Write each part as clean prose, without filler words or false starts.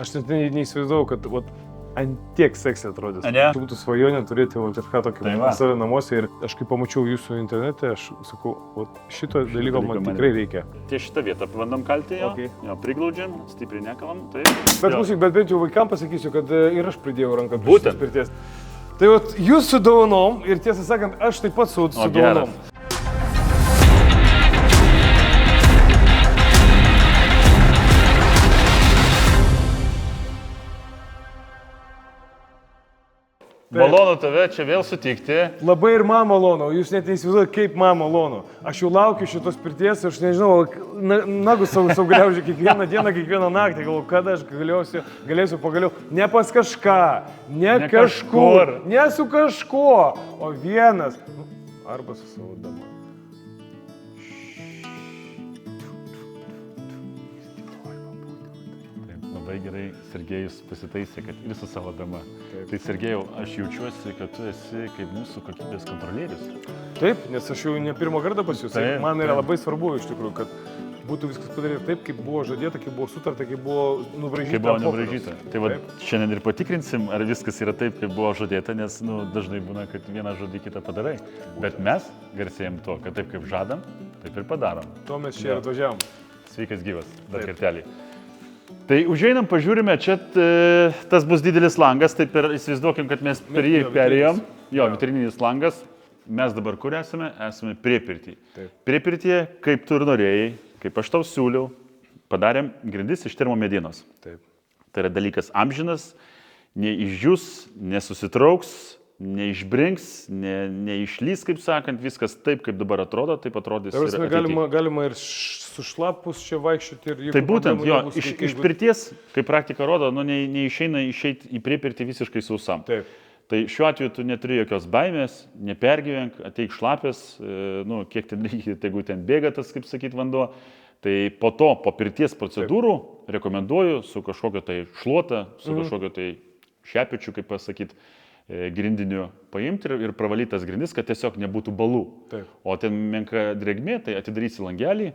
Aš net neįsivaizdavau, kad ant tiek seksį atrodys. Ne? Būtų svajonė turėti kažką tokio pas save namuose ir aš kai pamačiau jūsų internete, aš sakau, šito dalyko man tikrai reikia. Ties šitą vietą bandom kalti jo, priglaudžiam, stipriai nekalam, taip. Bet klausyk, bet bent jau vaikams pasakysiu, kad ir aš pridėjau ranką prie Būtent. šitos pirties. Tai jūs su dovanom ir tiesą sakant, aš taip pat su dovanom. Malonu tave čia vėl sutikti. Labai ir man malonu, jūs net neįsivaizduojate, kaip man malonu. Aš jau laukiu šitos pirties, aš nežinau, nagus savo galiausiai kiekvieną dieną, kiekvieną naktį, galvoju, kada aš galėsiu pagaliau ne pas kažką, ne kažkur, ne su kažkuo, o vienas, arba su savo dama. Labai gerai Sergejus pasitaisė, kad ir su savo dama. Tai Sergejau, aš jaučiuosi, kad tu esi kaip mūsų kokybės kontrolierius. Taip, nes aš jau ne pirmą kartą pas jūs. Man yra labai svarbu iš tikrųjų, kad būtų viskas padaryta taip, kaip buvo žadėta, kaip buvo sutarta, kaip buvo nubraižyta. Kaip buvo nubraižyta. Tai va, šiandien ir patikrinsim, ar viskas yra taip, kaip buvo žadėta, nes dažnai būna, kad vieną žodį kitą padarai. Bet mes garsėjam to, kad taip kaip žadam, taip ir padarom. To mes čia ir atvažiavom. Sveikas gyvas, dar kartelį. Tai užeinam, pažiūrime, čia tas bus didelis langas, taip ir įsivaizduokim, kad mes per jį perėjom. Jo, vitrininis langas. Mes dabar kur esame? Esame priepirtį. Priepirtyje, kaip tu ir norėjai, kaip aš tau siūliau, padarėm grindis iš termomedienos. Taip. Tai yra dalykas amžinas, neišdžius, nesusitrauks, neišbrinks, neišlys, kaip sakant, viskas taip, kaip dabar atrodo, taip atrodys ir ateityje. Galima ir sušlapus čia vaikščioti ir... Tai būtent, jo, iš pirties, kaip praktika rodo, neišeina išeiti į priepirtį visiškai sausam. Taip. Tai šiuo atveju tu neturi jokios baimės, nepergyvenk, ateik šlapės, kiek ten reikia, jeigu ten bėga tas, kaip sakyt, vanduo. Tai po to, po pirties procedūrų, rekomenduoju su kažkokio tai šluota, su kažkokio tai šepečiu, kaip pasakyt, grindiniu paimti ir pravalytas grindis, kad tiesiog nebūtų balų. Taip. O ten menka drėgmė, tai atidarysi langelį,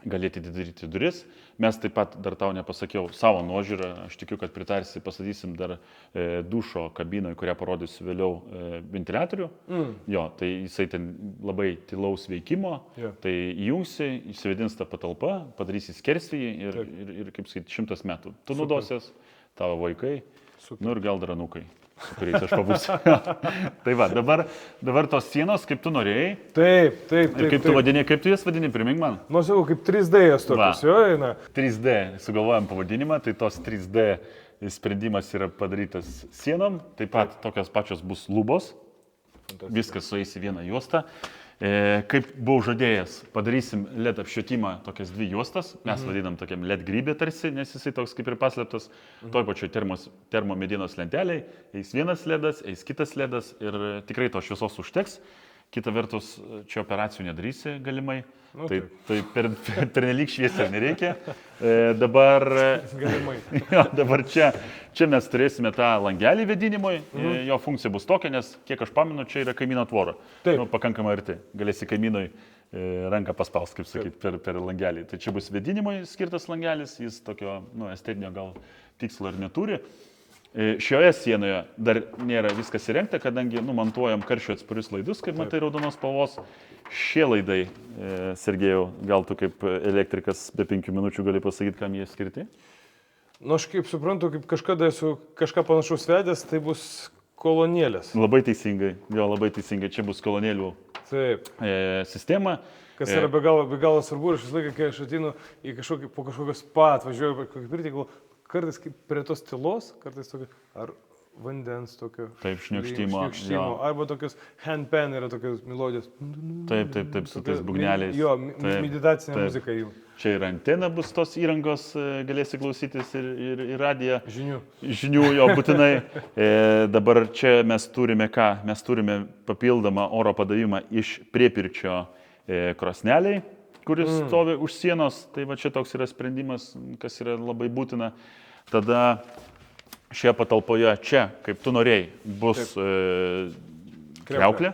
galėti atidaryti duris. Mes taip pat dar tau nepasakiau savo nuožiūrą, aš tikiu, kad pritarsi, pastatysim dar dušo kabinoje, kurią parodysiu vėliau ventiliatorių. Jo, tai jisai ten labai tylaus veikimo, tai įjungsi, įsivedins tą patalpą, padarysi skersvį ir kaip sakyti, 100 metų. Tu naudosies, tavo vaikai, ir gal dar anūkai, su kuriais aš pabūsiu. Tai va, dabar tos sienos, kaip tu norėjai. Taip. Ir kaip tu vadini, kaip tu jas vadini, primink man. Sakau, kaip 3D jas tokios, jo eina. 3D, sugalvojam pavadinimą, tai tos 3D sprendimas yra padarytas sienom, taip pat tokios pačios bus lubos, viskas sueis į vieną juostą. Kaip buvau žadėjęs, padarysim LED apšvietimą tokias 2 juostas, mes vadinam tokiam LED grybė tarsi, nes jisai toks kaip ir paslėptas, toj pačioj termomedienos lenteliai, eis vienas LEDas, eis kitas LEDas ir tikrai to šviesos užteks. Kita vertus, čia operacijų nedarysi galimai, tai pernelyg šviesiai nereikia. Dabar čia mes turėsime tą langelį vėdinimui, jo funkcija bus tokia, nes kiek aš pamenu, čia yra kaimyno tvora. Pakankamai arti, galėsi kaimynui ranką paspaust, kaip sakyt, per langelį. Tai čia bus vėdinimui skirtas langelis, jis tokio estetinio gal tikslo ir neturi. Šioje sienoje dar nėra viskas įrengta, kadangi montuojam karščio atsparius laidus, kaip matai, raudonos spalvos. Šie laidai, Sergejau, gal tu kaip elektrikas be 5 minučių gali pasakyti, kam jie skirti? Aš kaip suprantu, kaip kažkada esu kažką panašaus vedęs, tai bus kolonėlės. Labai teisingai, čia bus kolonėlių sistema. Kas yra be galo svarbu ir aš visą laiką, kai aš atinu į po kažkokios spa, atvažiuoju per kokį pirtį, kartais kaip prie tos tylos, kartais tokio, ar vandens tokio. Taip, šniokštimo. Arba tokios handpan yra tokios melodijos. Taip, su tais būgneliais. Jo, meditacinė muzika jų. Čia ir antena bus tos įrangos, galėsi klausytis ir radiją. Žinių, jo, būtinai. Dabar čia mes turime ką? Mes turime papildomą oro padavimą iš priepirčio krosneliai, kuris stovi už sienos, tai va čia toks yra sprendimas, kas yra labai būtina. Tada šioje patalpoje čia, kaip tu norėjai, bus kriauklė,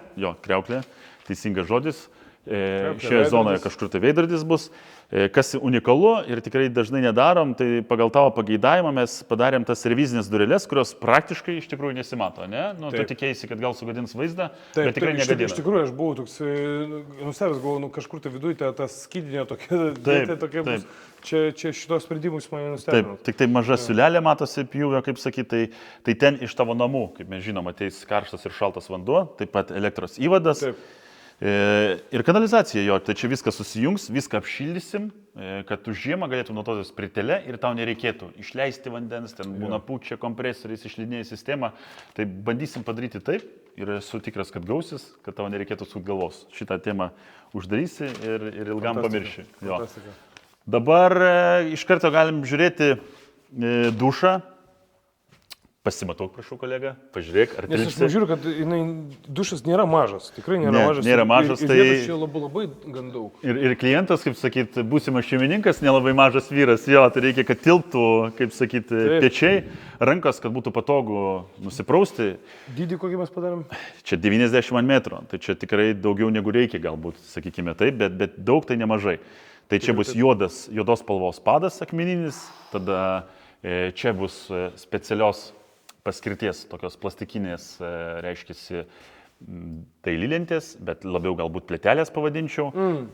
teisingas žodis. Šioje zonoje kažkur tai veidrodis bus. Kas unikalu ir tikrai dažnai nedarom, tai pagal tavo pageidavimą mes padarėm tas revizinės dureles, kurios praktiškai iš tikrųjų nesimato, ne? Nu, tu tikėjaisi, kad gal sugadins vaizdą, bet tikrai negadina. Iš tikrųjų, aš buvau toks nustebęs, galvoju, kažkur tai viduje ta skydinė tokia bus. Čia šitos sprendimus mane nustebino. Taip, tik tai maža siūlelė matosi pjūvio, kaip sakyti, tai ten iš tavo namų, kaip mes žinom, ateis karštas ir šaltas vanduo, taip pat elektros įvadas. Taip. Ir kanalizacija jo, tai čia viskas susijungs, viską apšildysim, kad tu žiemą galėtum naudotis pritele ir tau nereikėtų išleisti vandens, ten būna pučia kompresoriais, išlydinėja sistemą, tai bandysim padaryti taip ir esu tikras, kad gausis, kad tau nereikėtų sukti galvos. Šitą temą uždarysi ir ilgam pamirši. Dabar iš karto galim žiūrėti dušą. Pasimatau, prašau, kolega, pažiūrėk, ar nes aš žiūriu, kad dušas nėra mažas, tikrai nėra mažas. Nėra mažas, tai čia labai gan daug. Ir klientas, kaip sakyt, būsimas šeimininkas, nelabai mažas vyras, jo, tai reikia, kad tilptų, kaip sakyt, pečiai, rankos, kad būtų patogu nusiprausti. Dydį kokį mes padarėm? Čia 90 metrų, tai čia tikrai daugiau negu reikia, galbūt, sakykime taip, bet daug tai nemažai. Tai čia bus juodos spalvos padas akmeninis, tada čia bus specialios paskirties, tokios plastikinės, reiškiasi, dailylentės, bet labiau galbūt plėtelės pavadinčiau.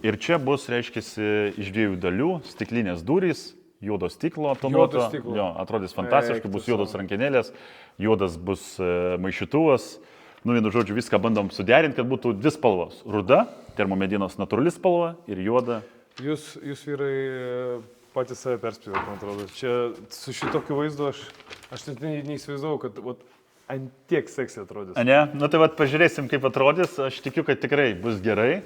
Ir čia bus, reiškiasi, iš 2 dalių, stiklinės durys, juodo stiklo tonuoto. Jo, atrodys fantastiškai, bus juodos rankenėlės, juodas bus maišytuvas. Vienu žodžiu, viską bandom suderinti, kad būtų 2 spalvos. Ruda, termomedienos natūrali spalva ir juoda. Jūs vyrai patys save perspėjot, man atrodo. Čia su šitokiu vaizdu aš net neįsivaizdavau, kad ant tiek seksy atrodys. Ne, nu tai pažiūrėsim, kaip atrodys. Aš tikiu, kad tikrai bus gerai.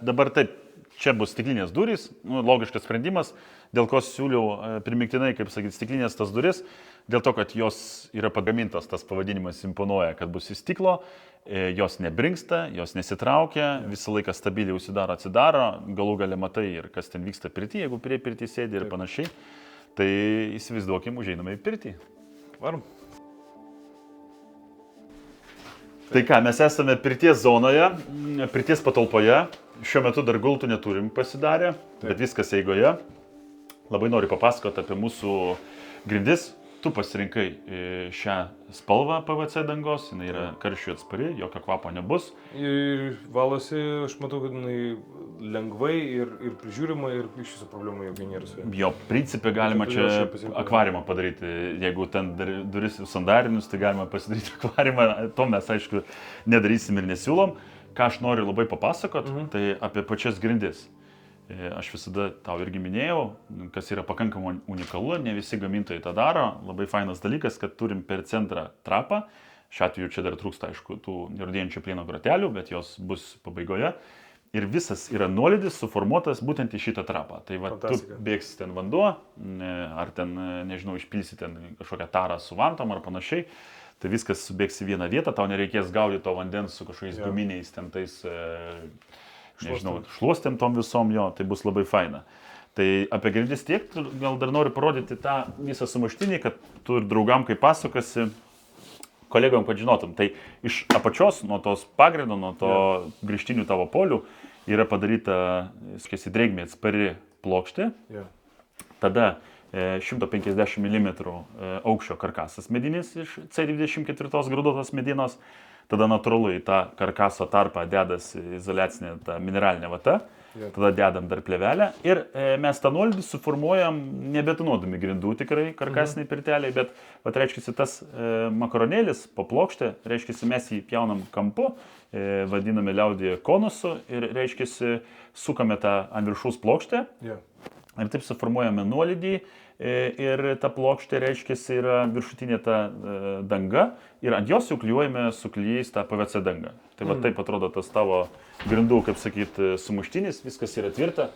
Dabar taip, čia bus stiklinės durys, logiškas sprendimas, dėl ko siūliau primiktinai, kaip sakyti, stiklinės tas duris, dėl to, kad jos yra pagamintos, tas pavadinimas imponuoja, kad bus iš stiklo, jos nebrinksta, jos nesitraukia, visą laiką stabiliai užsidaro, atsidaro, galų gale matai ir kas ten vyksta pirty, jeigu prie pirty sėdi ir panašiai. Tai įsivaizduokim, užeiname į pirtį. Varom. Tai ką, mes esame pirties zonoje, pirties patalpoje, šiuo metu dar gultų neturim pasidarę, bet viskas eigoje. Labai noriu papasakoti apie mūsų grindis. Tu pasirinkai šią spalvą PVC dangos, jinai yra karščiui atspari, jokio kvapo nebus. Ir valosi, aš matau, kad jinai lengvai ir prižiūrima ir iš viso problemų jokių nėra su ja. Jo, principė galima čia akvariumą padaryti, jeigu ten duris sandarinius, tai galima pasidaryti akvariumą, to mes aišku nedarysim ir nesiūlom. Ką aš noriu labai papasakot, tai apie pačias grindis. Aš visada tau irgi minėjau, kas yra pakankamai unikalu, ne visi gamintojai tą daro. Labai fainas dalykas, kad turim per centrą trapą. Šiuo atveju čia dar trūksta, aišku, tų nerudėjančių plieno grotelių, bet jos bus pabaigoje. Ir visas yra nuolydis suformuotas būtent į šitą trapą. Tai va, tu bėgsi ten vanduo, ar ten, nežinau, išpilsi ten kažkokią tarą su vantom ar panašiai. Tai viskas subėgs į vieną vietą, tau nereikės gaudyti to vandens su kažkokiais guminiais ten tais... Nežinau, šluostėm tom visom, jo, tai bus labai faina. Tai apie grindis tiek, gal dar noriu parodyti tą visą sumuštinį, kad tu ir draugam, kai pasakasi, kolegom, kad žinotum. Tai iš apačios, nuo tos pagrindo, nuo to grįžtinių tavo polių, yra padaryta, skėsi, drėgmė atspari plokštė. Tada 150 mm aukščio karkasas medinis iš C24 grūduotos medienos. Tada natūralu į tą karkaso tarpą dedas izoliacinė ta mineralinė vata, tada dedam dar plėvelę ir mes tą nuolydį suformuojam nebetonuodami grindų tikrai karkasiniai pirteliai, bet reiškia, tas makaronėlis po plokštę, reiškia, mes jį pjaunam kampu, vadiname liaudyje konusu ir reiškia, sukame tą ant viršaus plokštę ir taip suformuojame nuolydį. Ir ta plokštė, reiškia, yra viršutinė ta danga ir ant jos jau klijuojame su klijais tą PVC dangą. Tai va taip atrodo tas tavo grindų, kaip sakyt, sumuštinis, viskas yra tvirta,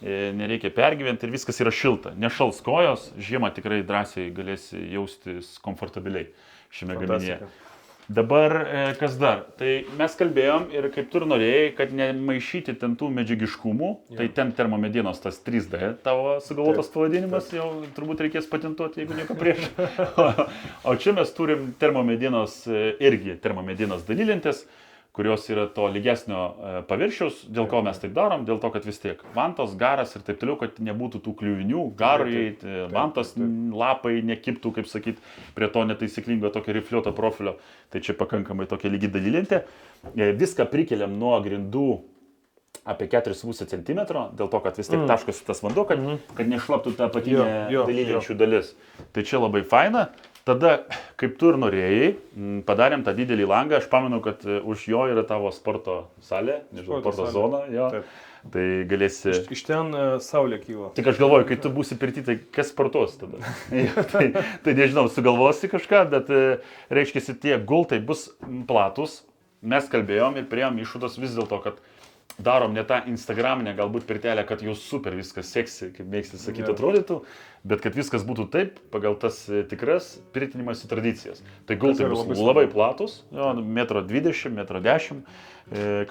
nereikia pergyventi ir viskas yra šilta. Nešals kojos, žiemą tikrai drąsiai galėsi jaustis komfortabiliai šiame gaminyje. Dabar kas dar? Tai mes kalbėjom ir kaip tu ir norėjai, kad nemaišyti ten tų medžiagiškumų, tai ten termomedienos tas 3D tavo sugalvotas pavadinimas, jau turbūt reikės patentuoti, jeigu nieko prieš. O čia mes turim termomedienos irgi, termomedienos dalylentės, kurios yra to lygesnio paviršiaus, dėl ko mes taip darom, dėl to, kad vis tiek vantos, garas ir taip toliau, kad nebūtų tų kliuvinių, garui, vantos lapai nekiptų, kaip sakyt, prie to netaisyklingo tokio rifliuoto profilio. Tai čia pakankamai tokia lygi dalylintė. Viską prikeliam nuo grindų apie 4,5 cm, dėl to, kad vis tiek taškosi tas vanduo, kad nešlaptų ta apatinė dalylinčių dalis. Tai čia labai faina. Tada, kaip tu ir norėjai, padarėm tą didelį langą, aš pamenu, kad už jo yra tavo sporto salė, nežinau, sporto zona, jo. Tai galėsi... Iš ten saulė kyla. Tik aš galvoju, kai tu būsi pirti, tai kas sportuos tada? tai nežinau, sugalvosi kažką, bet reiškia, tie gultai bus platus. Mes kalbėjom ir priėjom išvados vis dėlto, kad darom ne tą Instagraminę galbūt pirtelę, kad jau super viskas seksi, kaip mėgsti sakyti, atrodytų, bet kad viskas būtų taip, pagal tas tikras pirtinimas į tradicijas. Tai gultai bus labai platus, 1,20 m, 1,10 m,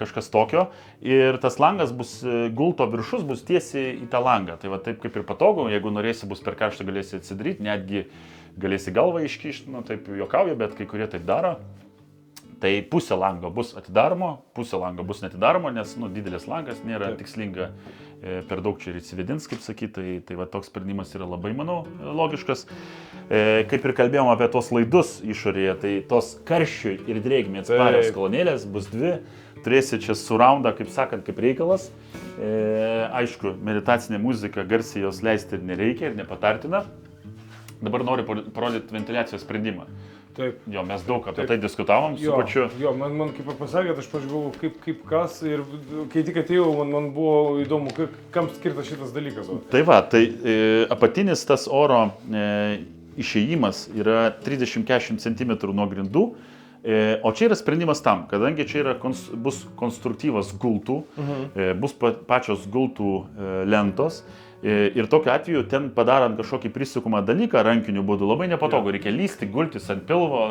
kažkas tokio. Ir tas langas bus, gulto viršus bus tiesiai į tą langą. Tai va taip kaip ir patogu, jeigu norėsi bus per karštą, galėsi atsidaryti, netgi galėsi galvą iškišti, nu taip juokauju, bet kai kurie taip daro. Tai pusė lango bus atidaroma, pusė lango bus netidaroma, nes didelis langas nėra tikslinga per daug čia ir įsivedins, kaip sakyti, tai va toks sprendimas yra labai, manau, logiškas. Kaip ir kalbėjom apie tos laidus išorėje, tai tos karščiui ir drėgmei atsparios kolonėlės bus dvi, turėsi čia suraundą, kaip sakant, kaip reikalas. Aišku, meditacinė muzika, garsiai jos leisti ir nereikia ir nepatartina. Dabar noriu parodyti ventiliacijos sprendimą. Taip. Jo, mes daug apie tai diskutavom su pačiu. Jo, man kaip pasakėt, aš pažiūrėjau, kaip kas ir kai tik atėjau, man buvo įdomu, kam skirtas šitas dalykas. Tai va, tai apatinis tas oro išėjimas yra 30-40 cm nuo grindų, o čia yra sprendimas tam, kadangi čia yra bus konstruktyvas gultų, bus pačios gultų lentos. Ir tokiu atveju ten padarant kažkokį prisukumą dalyką rankiniu būdu labai nepatogu, reikia lysti, gultis ant pilvo,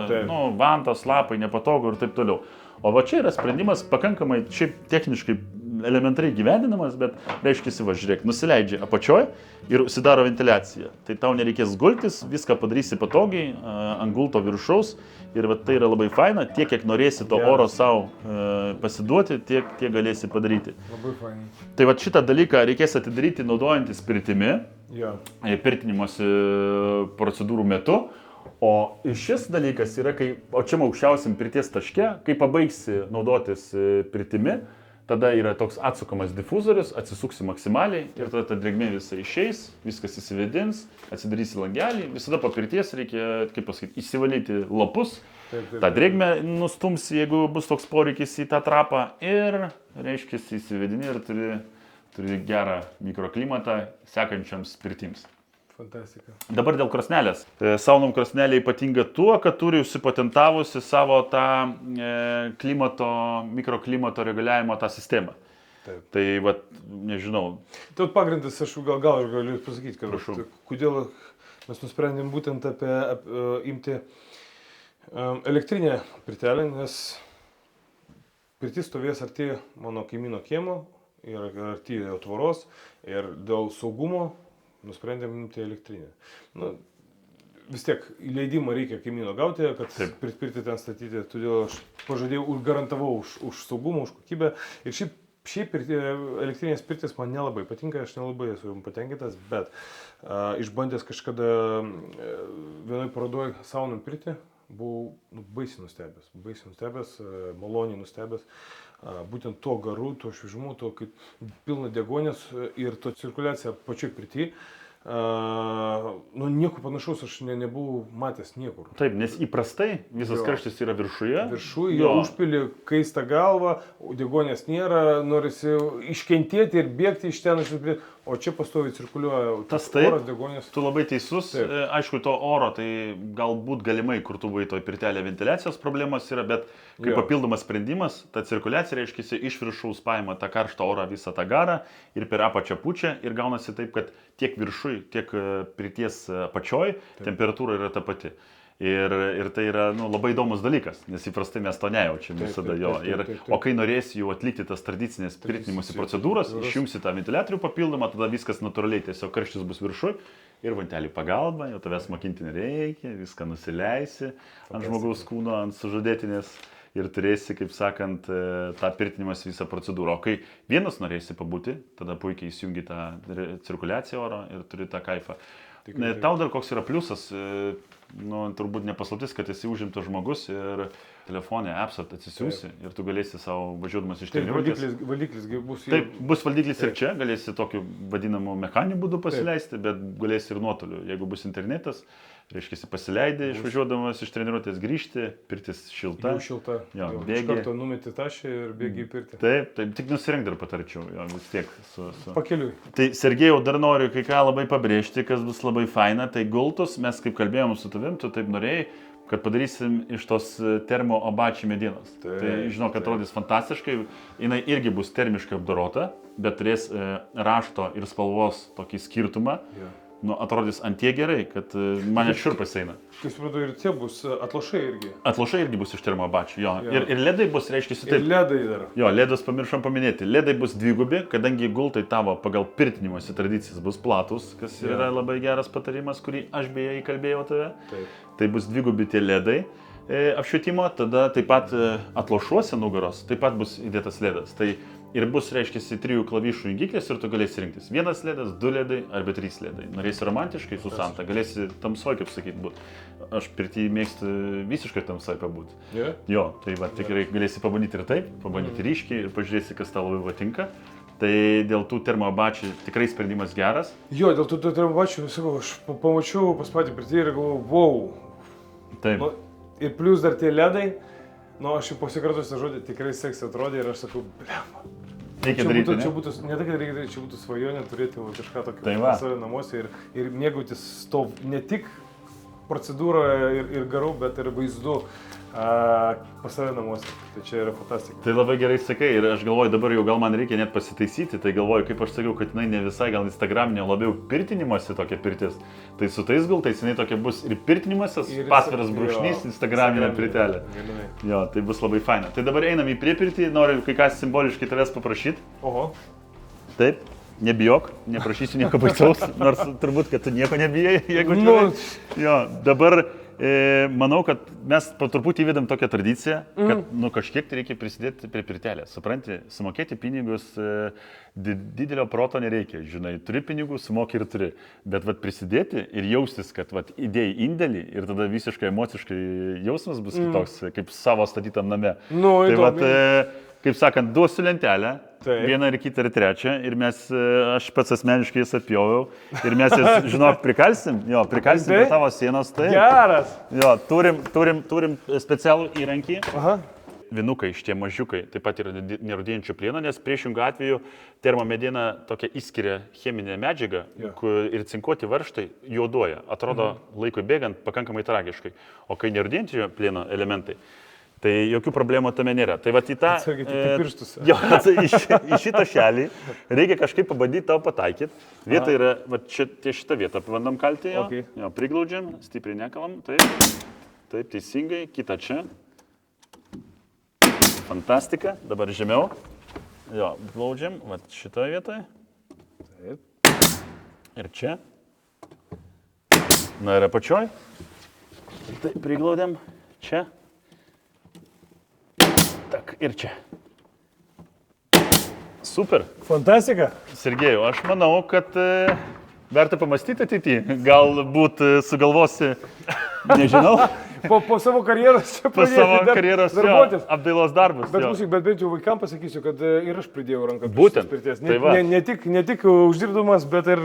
vantos, lapai nepatogu ir taip toliau. O va čia yra sprendimas pakankamai šiaip techniškai elementariai gyvendinamas, bet reiškia, va žiūrėk, nusileidžia apačioj ir užsidaro ventiliacija. Tai tau nereikės gultis, viską padarysi patogiai ant gulto viršaus ir va tai yra labai faina, tiek kiek norėsi to oro savo pasiduoti, tiek galėsi padaryti. Labai faina. Tai va šitą dalyką reikės atidaryti naudojantis pirtimi, pirtinimosi procedūrų metu. O šis dalykas yra, o čia aukščiausiam pirties taške, kai pabaigsi naudotis pirtimi, tada yra toks atsukamas difuzorius, atsisuksi maksimaliai ir tada ta drėgmė visai išeis, viskas įsivedins, atsidarysi langelį, visada po pirties reikia, kaip pasakyti, įsivalyti lapus, tą drėgmę nustums, jeigu bus toks poreikis į tą trapą ir, reiškia, įsivedini ir turi gerą mikroklimatą sekančiams pirtims. Fantastika. Dabar dėl krosnelės. Saunom krosnelė ypatinga tuo, kad turi užsipatentavusi savo tą mikroklimato reguliavimo tą sistemą. Taip. Tai, vat, nežinau. Tai pagrindas, aš gal galiu pasakyti, kad kodėl mes nusprendėm būtent imti elektrinę pirtelę, nes pirtis stovės arti mano kaimyno kiemo ir arti tvoros ir dėl saugumo nusprendėm imti elektrinę. Vis tiek leidimą reikia kaimyno gauti, kad pirtį ten statyti, todėl aš pažadėjau, garantavau už saugumą, už kokybę. Ir šiaip elektrinės pirtis man nelabai patinka, aš nelabai esu patenkintas, bet išbandęs kažkada vienoj parodoj saunom pirtį, buvau baisiai nustebęs, maloniai nustebęs. Būtent to garu, to šviežumu, to kaip pilna degonės ir to cirkuliacija pačioj pirty. Nieko panašaus aš nebuvau matęs niekur. Taip, nes įprastai visas karštis yra viršuje. Viršuje, jo užpili kaistą galvą, degonės nėra, norisi iškentėti ir bėgti iš ten, o čia pastoviai cirkuliuoja tas oras, degonės. Tu labai teisus. Aišku, to oro, tai galbūt galimai, kur tu buvai toj pirtelė ventiliacijos problemos yra, bet kaip papildomas sprendimas, ta cirkuliacija reiškia iš viršaus paima tą karštą orą, visą tą garą ir per apačią pučia ir gaunasi taip, kad tiek viršui, tiek pirties apačioj temperatūra yra ta pati. Ir tai yra labai įdomus dalykas, nes įprastai mes to nejaučiam visada jo. O kai norėsi jau atlikti tas tradicinės pirtinimosi procedūras, išjungsi tą ventiliatorių papildomą, tada viskas natūraliai, tiesiog karštis bus viršui ir vantelį pagalba, jau tavęs mokinti nereikia, viską nusileisi ant žmogaus kūno, ant sužadėtinės ir turėsi, kaip sakant, tą pirtinimas visą procedūrą. O kai vienas norėsi pabūti, tada puikiai įsijungi tą cirkuliaciją oro ir turi tą kaifą. Tau dar koks yra pliusas, turbūt nepaslaptis, kad esi užimtas žmogus ir telefonė appsą atsisiųsi ir tu galėsi savo važiuodamas iš treniruotės. Valdiklis bus. Taip, bus valdiklis ir čia, galėsi tokiu vadinamu mechaniniu būdu pasileisti, bet galėsi ir nuotoliu. Jeigu bus internetas, reiškia, pasileidai išvažiuodamas iš treniruotės grįžti, pirtis šilta. Jau šilta. Jo, bėgi. Iš karto numeti tašį ir bėgi į pirtį. Taip, tik nusirink dar patarčiau, jo, vis tiek. Pakeliui. Tai Sergejau, dar noriu kai ką labai pabrėžti, kas bus labai faina, tai gultus, mes kaip kalbėjom su tavim, tu taip norėjai, kad padarysim iš tos termo abači medienos. Tai žinau, kad atrodys fantastiškai, jinai irgi bus termiškai apdorota, bet turės rašto ir spalvos tokį skirtumą. Atrodys antie gerai, kad mane šiurpas eina. Kaip supratau, ir čia bus atlošai irgi. Atlošai irgi bus iš termo abači, jo. Ir ledai bus, reiškia, taip. Ir ledai dar. Jo, ledus pamiršom paminėti. Ledai bus dvigubi, kadangi gultai tavo pagal pirtinimosi tradicijas bus platus, kas yra labai geras patarimas, kurį aš beje įkalbėjau tave. Taip. Tai bus dvigubi tie ledai apšvietimo, tada taip pat atlošuose nugaros taip pat bus įdėtas ledas. Tai ir bus, reiškia, 3 klavišų jungiklis ir tu galėsi rinktis. 1 ledas, 2 ledai arba 3 ledai. Norėsi romantiškai su Santa, galėsi tamsoj, kaip sakyt, būti. Aš pirtį mėgstu visiškai tamsoj pabūti. Jo, tai va, tikrai galėsi pabandyti ir taip, pabandyti ryškiai ir pažiūrėsi, kas tau labai patinka. Tai dėl tų termoabačių tikrai sprendimas geras. Jo, dėl tų termoabačių, sakau, aš pamačiau pas patį pirtį ir galvoju, wow. Taip. Ir plus dar tie ledai, aš jau pasikartosiu tą žodį, tikrai seksy atrodė ir aš sakau, blemba. Reikia daryti, čia būtų, ne tai, kad reikia daryti, čia būtų svajonė turėti kažką tokio pas save namuose ir mėgautis to ne tik procedūrą ir garau, bet ir vaizdu pas save namuose. Tai čia yra fantastika. Tai labai gerai sakai ir aš galvoju, dabar jau gal man reikia net pasitaisyti, tai galvoju, kaip aš sakiau, kad jinai ne visai gal instagraminė, labiau pirtinimosi tokia pirtis. Tai su tais gultais jinai tokia bus ir pirtinimasis, pasviras brūkšnys, instagraminė pirtelė. Jo, tai bus labai faina. Tai dabar einam į priepirtį, noriu kai ką simboliškai tavęs paprašyti. Oho. Taip. Nebijok, neprašysiu nieko baisaus, nors turbūt, kad tu nieko nebijai, jeigu jo, dabar manau, kad mes po truputį įvedam tokią tradiciją, kad kažkiek tai reikia prisidėti prie pirtelės. Supranti, sumokėti pinigus didelio proto nereikia, žinai, turi pinigų, sumoki ir turi, bet prisidėti ir jaustis, kad įdėjai indėlį ir tada visiškai emociškai jausmas bus kitoks, kaip savo statytam name. Tai kaip sakant, duosiu lentelę. Vieną ir kitą ir trečią ir aš pats asmeniškai jas apjoviau ir mes jas, žinok, prikalsim prie tavo sienos. Geras. Jo, turim specialų įrankį. Aha. Vinukai, šitie mažiukai, taip pat yra nerūdėjančio plieno, nes priešingų atveju termomediena tokia įskiria cheminę medžiagą ir cinkuoti varžtai juoduoja. Atrodo laikui bėgant pakankamai tragiškai. O kai nerūdėjančio plieno elementai, tai jokių problemų tame nėra. Tai į tą... pirštus. Jo, į šitą šelį reikia kažkaip pabandyti tau pataikyti. Vieta yra, šitą vietą pabandom kalti jo. Jo, priglaudžiam, stipriai nekalam. Taip, teisingai. Kita čia. Fantastika. Dabar žemiau. Jo, glaudžiam, šitoje vietoje. Taip. Ir čia. Na ir apačioj. Taip, priglaudėm. Čia. Tak, ir čia. Super. Fantastika. Sergejau, aš manau, kad verta pamastyti ateityje. Galbūt sugalvosi, nežinau. Po savo karjeros čia pradėti darbuotis. Apdailos darbus. Bet bent jau vaikams pasakysiu, kad ir aš pridėjau ranką. Būtent. Ne tik uždirbdamas, bet ir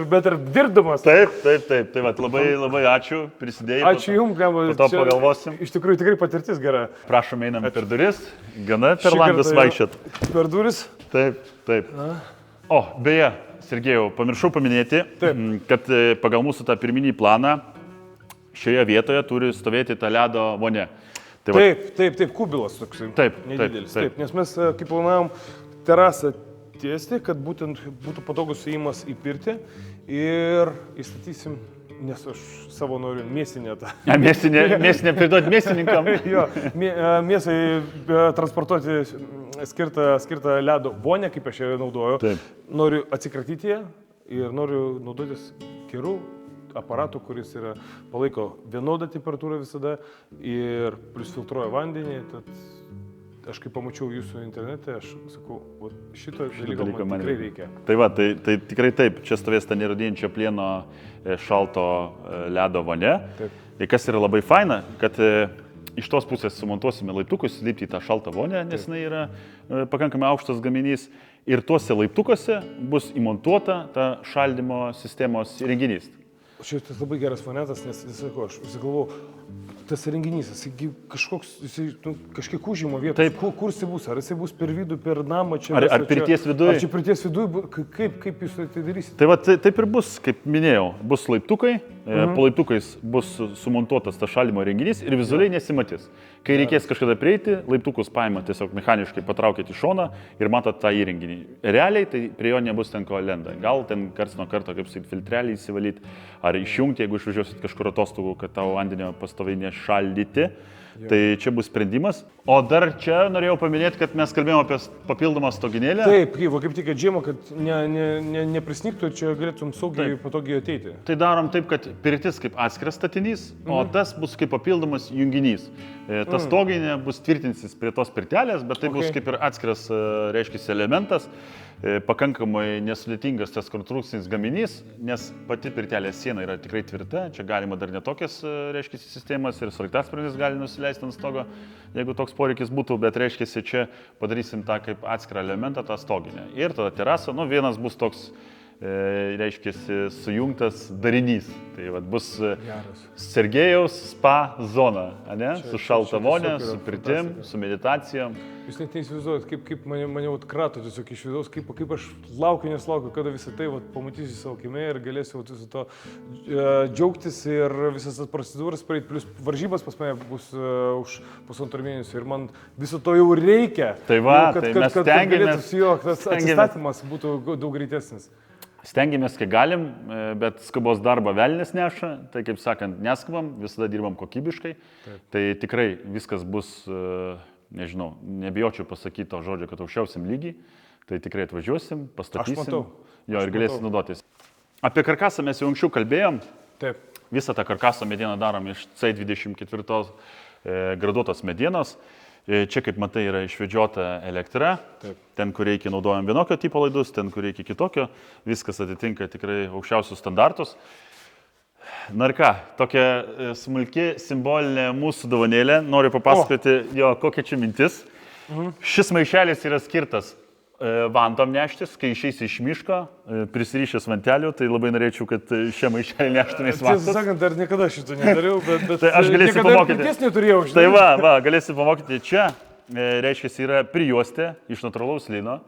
dirbdamas. Taip. Tai labai ačiū, prisidėjai. Ačiū Jums, Lemba. Po to pagalvosim. Iš tikrųjų tikrai patirtis gera. Prašom, einam per duris. Gana per langus vaikščiot. Per duris? Taip. O, beje, Sergejau, pamiršau paminėti, kad pagal mūsų tą pirminį planą šioje vietoje turi stovėti ta ledo vonia. Taip, kubilas toks. Nedidelis. Taip, nes mes kaip planavom terasą tiesti, kad būtent būtų patogus įėjimas į pirtį ir įstatysim, nes aš savo noriu mėsinę tą. Mėsinę priduoti mėsininkam. Jo, mėsai transportuoti skirtą ledo vonę, kaip aš ją naudoju. Taip. Noriu atsikratyti ją ir noriu naudotis gerų aparatų, kuris palaiko vienodą temperatūrą visada ir plus filtruoja vandenį. aš kai pamačiau jūsų internete, aš sakau, šito dalyko man tikrai reikia. Tai va, tai tikrai taip, čia stovės ta neradinčio plieno šalto ledo vonia. Ir kas yra labai faina, kad iš tos pusės sumontuosime laiptukus, lipti į tą šaltą vonę, nes jinai yra pakankamai aukštas gaminys. Ir tuose laiptukuose bus įmontuota ta šaldymo sistemos įrenginys. Šiaip tas labai geras variantas, nes aš galvoju, tas renginys, jis kažkoks, kažkiek užima vietą. Taip. Kur jis bus? Ar jis bus per vidų, per namą čia? Ar pirties viduje? Ar čia pirties viduje? Kaip jūs tai darysite? Tai va, taip ir bus, kaip minėjau, bus laiptukai, po laiptukais bus sumontuotas tas šaldymo renginys ir vizualiai nesimatys. Kai reikės kažkada prieiti, laiptukus paima tiesiog mechaniškai patraukėte į šoną ir matot tą įrenginį. Realiai tai prie jo nebus ten ko lenda. Gal ten karts nuo karto, kaip sakyt, filtrelį įsivalyti ar išjungti, jeigu išvažiuosit kažkur atostogų, kad tavo vandenio pastoviai nešaldyti. Tai čia bus sprendimas. O dar čia norėjau paminėti, kad mes kalbėjome apie papildomą stoginėlę. Taip, kaip tik žiemą, kad neprisnigtų ir čia galėtum saugiai, patogiai ateiti. Tai darom taip, kad pirtis kaip atskiras statinys, o tas bus kaip papildomas junginys. Ta stoginė bus tvirtinsis prie tos pirtelės, bet tai bus kaip ir atskiras, reiškia, elementas. Pakankamai nesudėtingas tas konstrukcinis gaminys, nes pati pirtelės siena yra tikrai tvirta, čia galima dar netokias, reiškia, sistemas ir sraigtasparnis gali nusileisti ant stogo, jeigu toks poreikis būtų, bet reiškia, čia padarysim tą kaip atskirą elementą, tą stoginę. Ir tada terasa, vienas bus toks, reiškia, sujungtas darinys. Tai vat, bus Sergejaus spa zona, ne? Su šalta vonė, su pirtim, su meditacijom. Jūs net neįsivaizduojat, kaip mane krato tiesiog iš vidaus, kaip aš laukiu, neslaukiu, kada visą tai pamatysiu savo akimi ir galėsiu viso to džiaugtis ir visas tas procedūras praeiti, plus varžybas pas mane bus už pusantro mėnesio ir man viso to jau reikia. Tai va, kad mes stengiamės, tas atsistatymas būtų daug greitesnis. Stengiamės, kiek galim, bet skubos darbą velnis neša, tai kaip sakant, neskubam, visada dirbam kokybiškai. Taip. Tai tikrai viskas bus, nežinau, nebijočiau pasakyti to žodžio, kad aukščiausiam lygiai, tai tikrai atvažiuosim, pastatysim. Jo, ir galėsim naudotis. Apie karkasą mes jau anksčiau kalbėjom. Taip. Visą tą karkaso medieną darom iš C24 graduotos medienos. Čia, kaip matai, yra išvedžiota elektra. Taip. Ten, kur reikia, naudojam vienokio tipo laidus, ten, kur reikia kitokio. Viskas atitinka tikrai aukščiausius standartus. Na ir ką, tokia smulki simbolinė mūsų dovanėlė. Noriu papasakoti, kokia čia mintis. Šis maišelis yra skirtas vantom neštis, kai išeisi iš miško, prisirišęs vantelių, tai labai norėčiau, kad šią maišelį neštumės vantos. Tiesą sakant, dar niekada šito nedariau, bet tai aš galėsiu pamokyti. Neturėjau, tai va, galėsiu pamokyti čia. Reiškia, yra prijuostė iš natūralaus lino.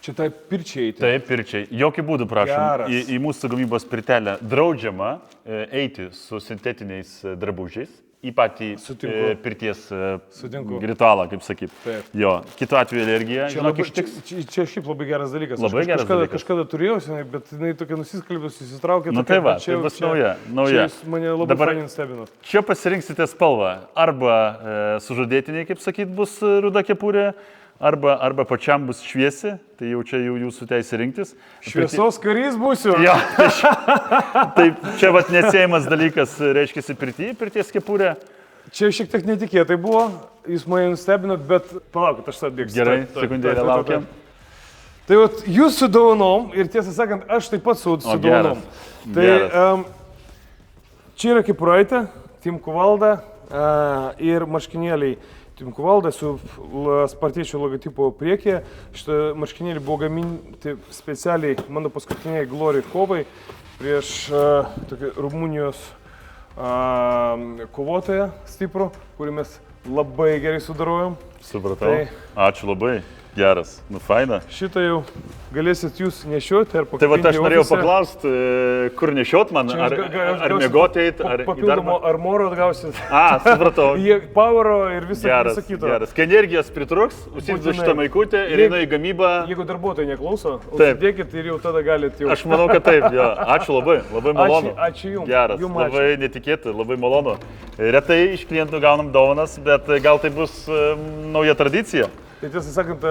Čia tai pirčiai. Taip, pirčiai. Jokių būdų, prašom, į mūsų gamybos pirtelę draudžiama eiti su sintetiniais drabužiais. Į patį pirties ritualą, kaip sakyt. Taip. Jo, kitu atveju alergija, žinok, ištiks. Čia šiaip labai geras dalykas. Labai geras dalykas. Kažkada turėjau, bet jinai tokia nusiskalbės, įsitraukė. Na tai va, tai bus nauja. Čia mane labai fainai nustebino. Čia pasirinksite spalvą. Arba sužadėtiniai, kaip sakyt, bus ruda kepurė, arba pačiam bus šviesi, tai jau čia jūsų teisė rinktis. Šviesos karys būsiu. Jo, tai čia vat neatsiejamas dalykas, reiškia, pirties kepurė. Čia šiek tiek netikėtai buvo, jūs mane nustebinot, bet palaukit, aš atbėgsiu. Gerai, sekundėlę laukiam. Tai vat jūs su dovanom ir tiesą sakant, aš taip pat su dovanom. Tai čia yra kepuraitė, Team Kuvalda ir marškinėliai. Team Kuvalda su spartiečių logotipo priekyje. Šitą marškinėlį buvo gaminti specialiai mano paskutiniai Glory kovai prieš tokį Rumunijos kovotoją stiprų, kurį mes labai gerai sudarojom. Supratau. Ačiū labai. Geras. Nu, faina. Šitą jau galėsit jūs nešioti ar pakabinti. Tai va, aš norėjau paklausti, kur nešiot man, ar miegoti eit, ar papildomo armoro atgausit. Supratau. Powero ir visą kito. Geras. Kai energijos pritruks, užsidėsiu šitą maikutę ir einu į gamybą. Jeigu darbuotojai neklauso, užsidėkit ir jau tada galit jau. Aš manau, kad taip, jo. Ačiū labai, labai malonu. Ačiū jums. Geras, labai netikėtai, labai malonu. Retai iš klientų gaunam dovanas, bet gal tai bus nauja tradicija. Tai tiesą sakant,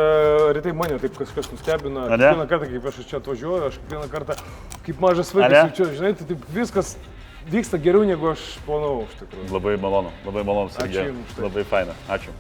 retai mane taip kažkas nustebina. Kiekvieną kartą, kaip aš čia atvažiuoju, aš kiekvieną kartą kaip mažas vaikas jaučiu, žinai, tai taip viskas vyksta geriau, negu aš planavau iš tikrųjų. Labai malonu, Sergej. Labai faina. Ačiū.